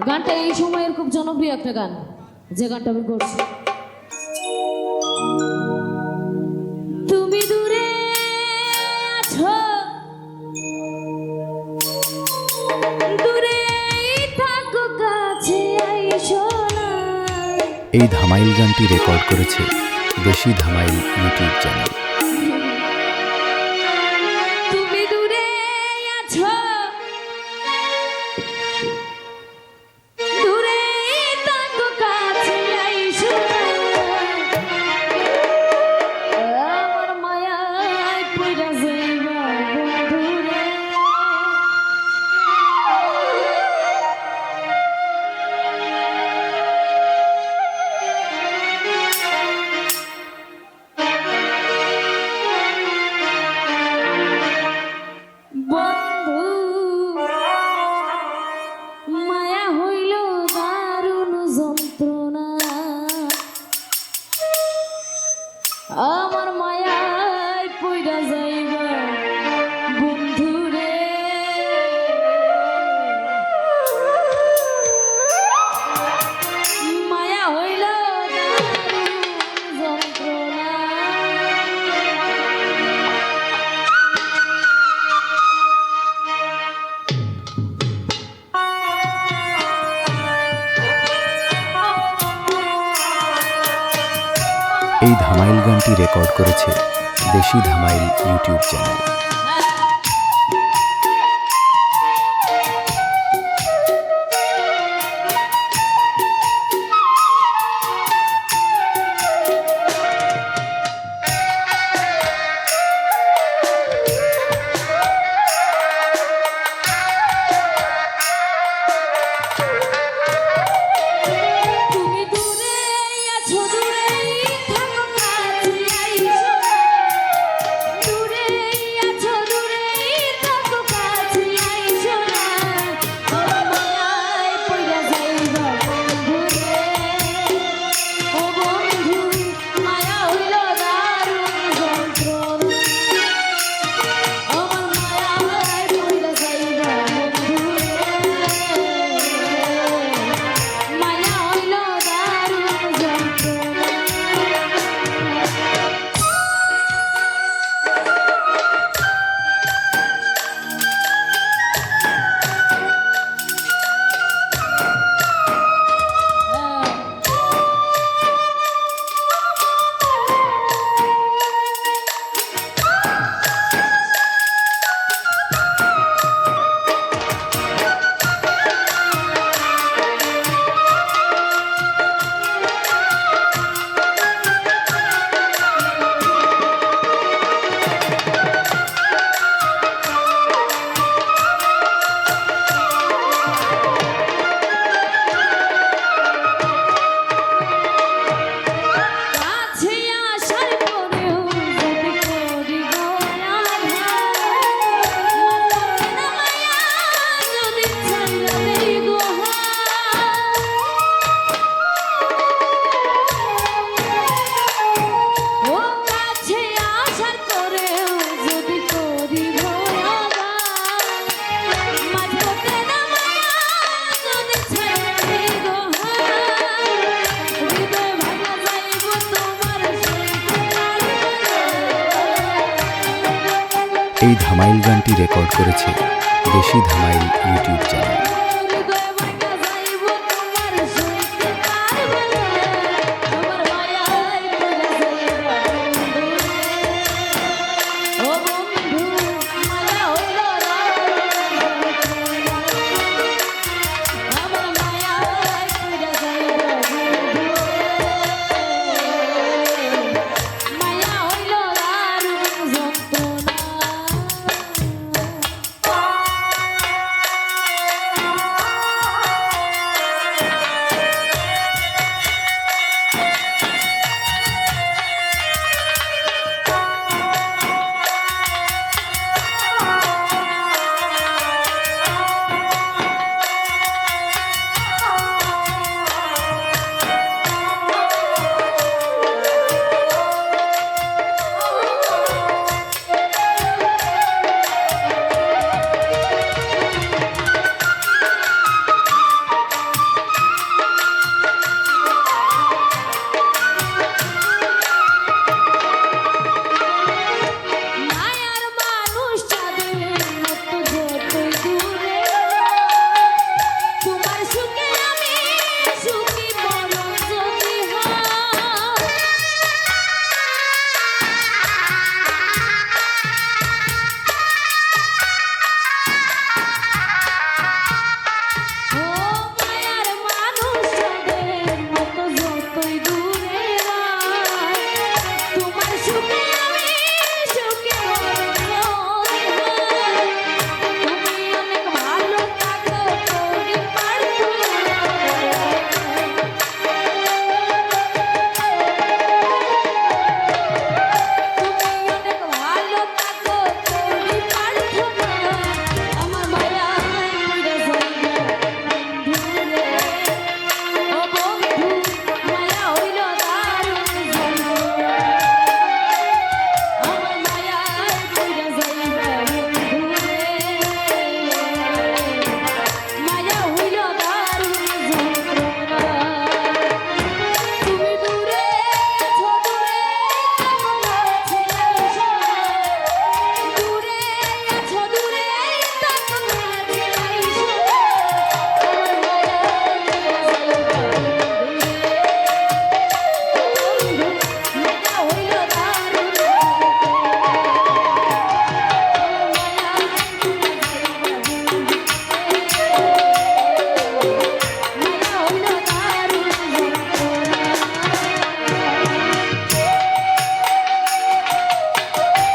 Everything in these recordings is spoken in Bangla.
গানটা এই সময়ের খুব জনপ্রিয় একটা গান, যে গানটা আমি করছি। তুমি দূরে আছো, দূরে থাকো, কাছে আইসো না। এই ধামাইল গানটি রেকর্ড করেছে দেশি ধামাইল ইউটিউব চ্যানেল। তুমি দূরে আছো, দূরে থাকো, কাছে আইসো না। আমার মায়ায় পইড়া যাইবা বন্ধুরে। বন্ধু মায়া হইল দারুণ যন্ত্রণা, আমার মায়ায় পইড়া যাইবা বন্ধুরে। মায়া হইল দারুণ যন্ত্রণা। এই ধামাইল গানটি রেকর্ড করেছে দেশি ধামাইল ইউটিউব চ্যানেল। তুমি দূরে আছো, দূরে থাকো, কাছে আইসো না। দূরে আছো, দূরে থাকো, কাছে আইসো না। আমার মায়ায় পইড়া যাইবা বন্ধুরে। ও বন্ধু মায়া হইল দারুণ যন্ত্রণা, আমার মায়ায় পইড়া যাইবা বন্ধুরে। মায়া হইল দারুণ যন্ত্রণা। কাছে আসার পরেও যদি করি গো আঘাত, না মায়া যদি ছাইড়া দেই গো হাত। ও কাছে আসার পরেও যদি করি গো আঘাত, মাঝপথে না মায়া যদি ছাইড়া দেই গো হাত। হৃদয় ভাঙা যাইব তোমার এই ধামাইল গানটি রেকর্ড করেছে দেশি ধামাইল ইউটিউব চ্যানেল। হৃদয় ভাঙা যাইব তোমার সইতে পারব না। আমার মায়ায় পইড়া যাইবা বন্ধুরে। ও বন্ধু মায়া হইল দারুণ যন্ত্রণা, আমার মায়ায় পইড়া যাইবা বন্ধুরে। মায়া হইল দারুণ যন্ত্রণা।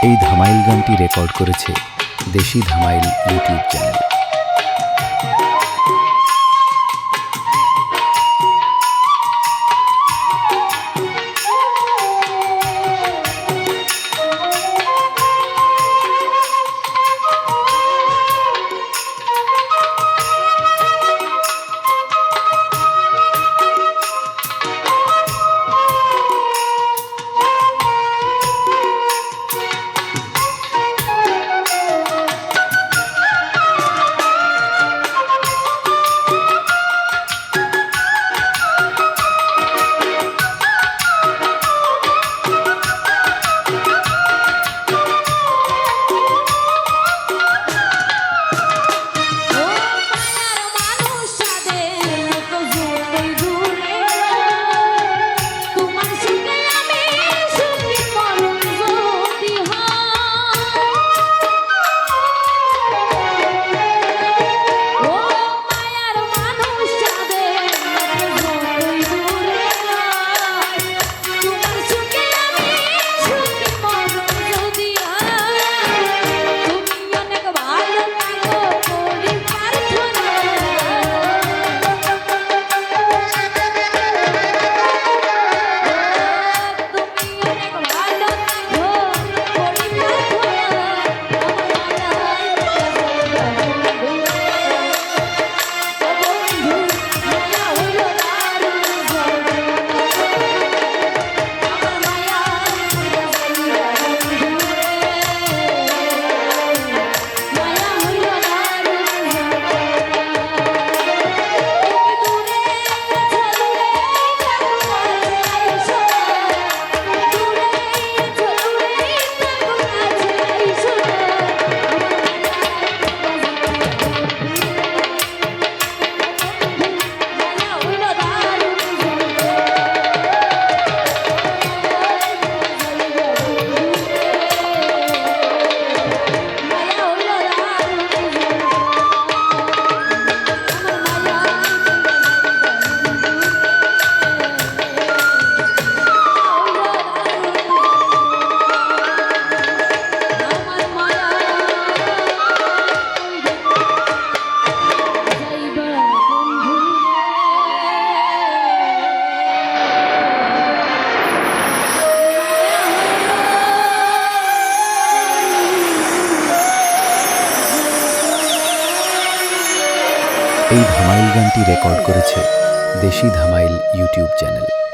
এই ধামাইল গানটি রেকর্ড করেছে দেশি ধামাইল ইউটিউব চ্যানেল। এই ধামাইল গানটি রেকর্ড করেছে দেশি ধামাইল ইউটিউব চ্যানেল।